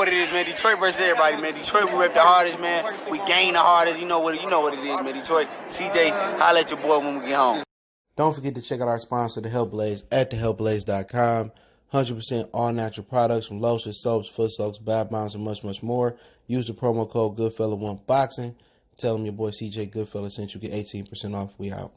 what it is, man. Detroit versus everybody, man. Detroit, we rep the hardest, man. We gain the hardest. You know what it is, man. Detroit, CJ, holla at your boy when we get home. Don't forget to check out our sponsor, The Health Blaze, at thehealthblaze.com. 100% all natural products from lotions, soaps, foot soaks, bath bombs, and much, much more. Use the promo code Goodfella1Boxing. Tell them your boy CJ Goodfella sent you. Get 18% off. We out.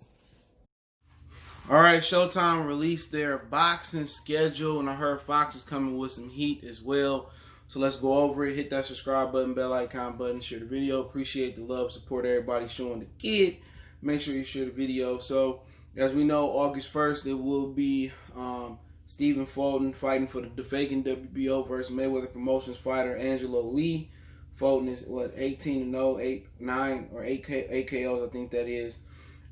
All right, Showtime released their boxing schedule, and I heard Fox is coming with some heat as well. So let's go over it. Hit that subscribe button, bell icon button, share the video. Appreciate the love, support everybody showing the kid. Make sure you share the video. So as we know, August 1st, it will be Stephen Fulton fighting for the vacant WBO versus Mayweather Promotions fighter Angelo Lee. Fulton is, 18-0, 8 KOs, I think that is.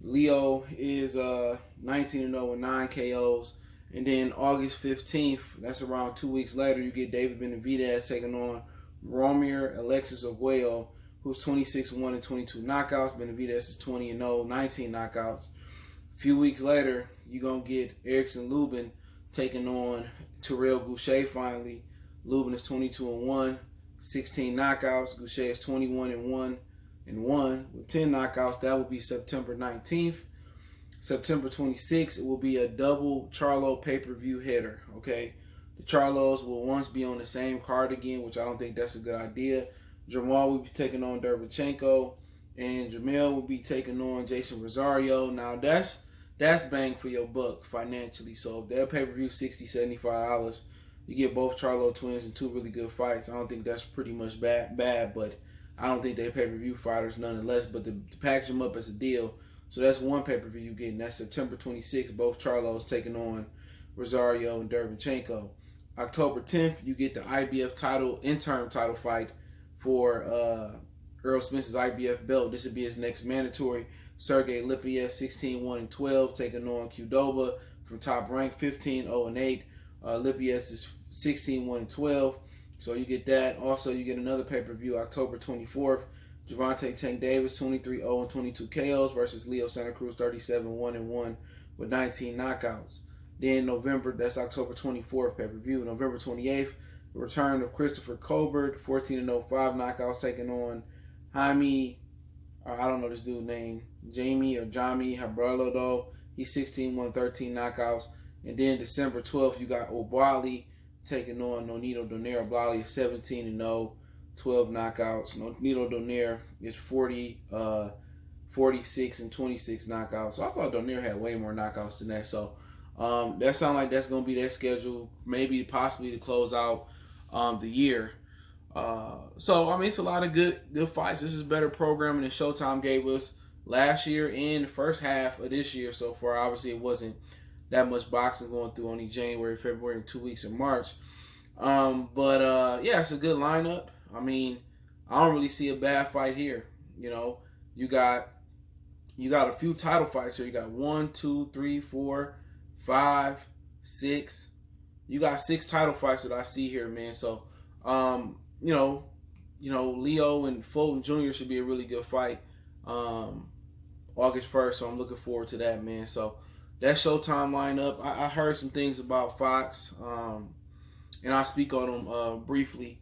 Leo is 19-0 with 9 KOs. And then August 15th, that's around 2 weeks later, you get David Benavidez taking on Romir Alexis Arguello, who's 26-1 and 22 knockouts. Benavidez is 20-0, 19 knockouts. A few weeks later, you're going to get Erickson Lubin taking on Terrell Goucher finally. Lubin is 22-1, 16 knockouts. Goucher is 21-1 with 10 knockouts. That will be September 19th. September 26th, it will be a double Charlo pay-per-view header, okay? The Charlos will once be on the same card again, which I don't think that's a good idea. Jamal will be taking on Derevchenko, and Jamel will be taking on Jason Rosario. Now, that's bang for your buck financially. So if their pay-per-view $60, $75, you get both Charlo twins and two really good fights. I don't think that's pretty much bad, but I don't think they're pay-per-view fighters nonetheless. But to package them up as a deal, so that's one pay-per-view you get, and that's September 26th, both Charlos taking on Rosario and Derevchenko. October 10th, you get the IBF interim title fight for Earl Smith's IBF belt. This would be his next mandatory. Sergey Lipiev, 16-1 and 12, taking on Qdoba from Top Rank, 15-0 and 8. Lipiev is 16-1 and 12, so you get that. Also, you get another pay-per-view October 24th. Gervonta Tank Davis, 23-0 and 22 KOs versus Leo Santa Cruz, 37-1 and 1 with 19 knockouts. Then November, that's October 24th pay-per-view. November 28th, the return of Christopher Colbert, 14-0, 5 knockouts, taking on Jaime, I don't know this dude's name, Jamie Habralodo. He's 16-1, 13 knockouts. And then December 12th, you got O'Bali taking on Nonito Donaire. O'Bali is 17-0, 12 knockouts. Nonito Donaire is 46 and 26 knockouts. So I thought Donaire had way more knockouts than that. So that sounds like that's going to be their schedule, maybe possibly to close out the year. So, I mean, it's a lot of good fights. This is better programming than Showtime gave us last year and the first half of this year so far. Obviously, it wasn't that much boxing going through only January, February, and 2 weeks in March. Yeah, it's a good lineup. I mean, I don't really see a bad fight here. You know, you got a few title fights here. You got 1, 2, 3, 4, 5, 6. You got 6 title fights that I see here, man. So, you know, Leo and Fulton Jr. should be a really good fight August 1st, so I'm looking forward to that, man. So that's Showtime lineup. I heard some things about Fox, and I'll speak on them briefly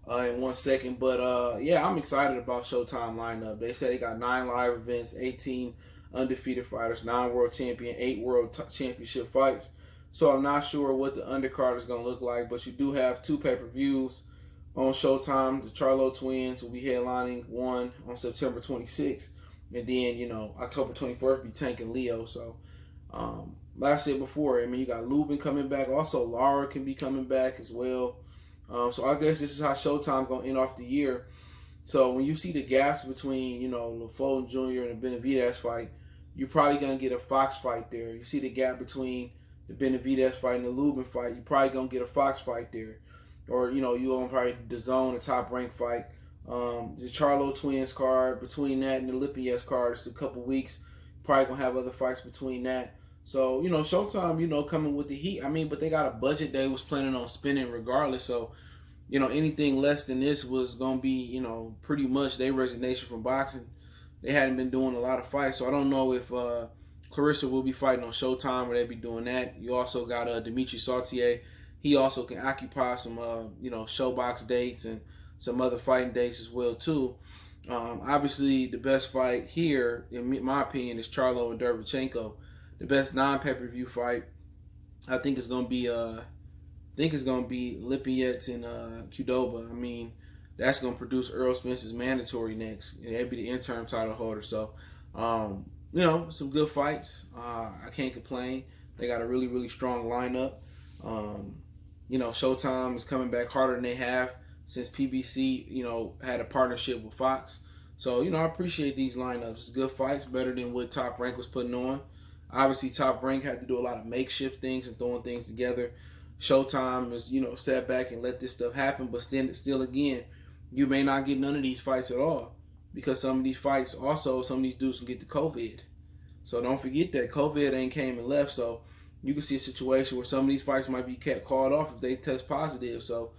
in 1 second. But, yeah, I'm excited about Showtime lineup. They said they got 9 live events, 18 undefeated fighters, 9 world champion, 8 world championship fights. So I'm not sure what the undercard is going to look like, but you do have 2 pay-per-views on Showtime. The Charlo twins will be headlining one on September 26th. And then, you know, October 24th be Tank and Leo. So, like I said before, I mean, you got Lubin coming back. Also, Lara can be coming back as well. So I guess this is how Showtime going to end off the year. So when you see the gaps between, you know, Fulton Jr. and the Benavidez fight, you're probably going to get a Fox fight there. You see the gap between the Benavidez fight and the Lubin fight, you're probably going to get a Fox fight there. Or, you know, you're going to probably DAZN, a top-ranked fight. The Charlo twins card, between that and the Lipiev card, it's a couple weeks. Probably going to have other fights between that. So, you know, Showtime, you know, coming with the heat. I mean, but they got a budget they was planning on spending regardless. So, you know, anything less than this was going to be, you know, pretty much their resignation from boxing. They hadn't been doing a lot of fights. So I don't know if Clarissa will be fighting on Showtime or they'll be doing that. You also got Dimitri Sautier. he also can occupy some showbox dates and some other fighting dates as well too. Obviously, the best fight here, in my opinion, is Charlo and Derevchenko. The best non-pay-per-view fight, I think, is going to be Lipinets and Qdoba. I mean, that's going to produce Earl Spence's mandatory next, and that'd be the interim title holder. So, some good fights. I can't complain. They got a really, really strong lineup. Showtime is coming back harder than they have since PBC, had a partnership with Fox. So, I appreciate these lineups. It's good fights, better than what Top Rank was putting on. Obviously, Top Rank had to do a lot of makeshift things and throwing things together. Showtime is, sat back and let this stuff happen. But still, again, you may not get none of these fights at all, because some of these fights, also, some of these dudes can get the COVID. So don't forget that COVID ain't came and left. So you can see a situation where some of these fights might be called off if they test positive. So,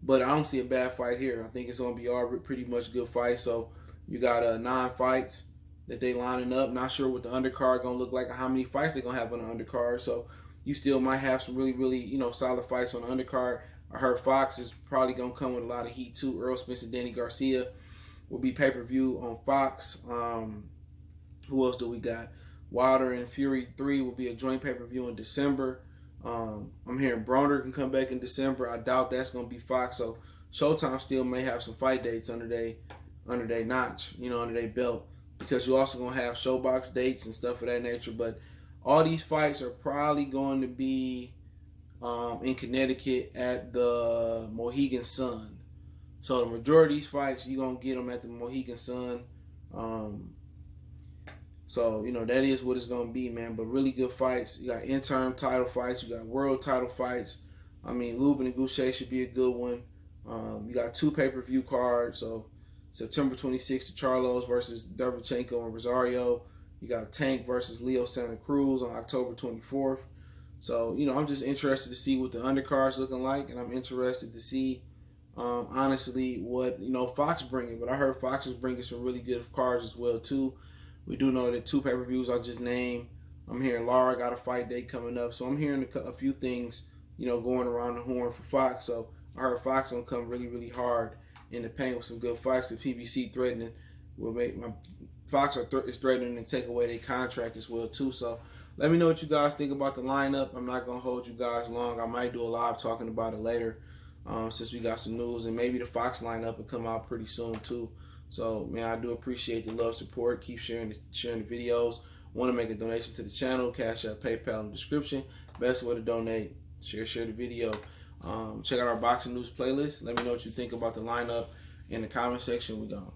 but I don't see a bad fight here. I think it's going to be all pretty much good fights. So you got 9 fights that they lining up. Not sure what the undercard going to look like or how many fights they're going to have on the undercard. So you still might have some really, really, solid fights on the undercard. I heard Fox is probably going to come with a lot of heat too. Earl Spence and Danny Garcia will be pay-per-view on Fox. Who else do we got? Wilder and Fury 3 will be a joint pay-per-view in December. I'm hearing Broner can come back in December. I doubt that's going to be Fox. So Showtime still may have some fight dates under their notch, under their belt, because you're also going to have showbox dates and stuff of that nature. But all these fights are probably going to be in Connecticut at the Mohegan Sun. So the majority of these fights, you're going to get them at the Mohegan Sun. So, that is what it's going to be, man. But really good fights. You got interim title fights. You got world title fights. I mean, Lubin and Goucher should be a good one. You got 2 pay-per-view cards. So, September 26th, the Charlos versus Derevchenko and Rosario. You got Tank versus Leo Santa Cruz on October 24th. So, I'm just interested to see what the undercard's looking like. And I'm interested to see, honestly, what, Fox bringing. But I heard Fox is bringing some really good cards as well, too. We do know that 2 pay-per-views I just named. I'm hearing Lara got a fight date coming up. So I'm hearing a few things, going around the horn for Fox. So I heard Fox going to come really, really hard in the paint with some good fights. The PBC Fox is threatening to take away their contract as well, too. So let me know what you guys think about the lineup. I'm not going to hold you guys long. I might do a live talking about it later since we got some news. And maybe the Fox lineup will come out pretty soon, too. So, man, I do appreciate the love, support. Keep sharing the videos. Want to make a donation to the channel? Cash App, PayPal in the description. Best way to donate. Share the video. Check out our boxing news playlist. Let me know what you think about the lineup in the comment section. We gone.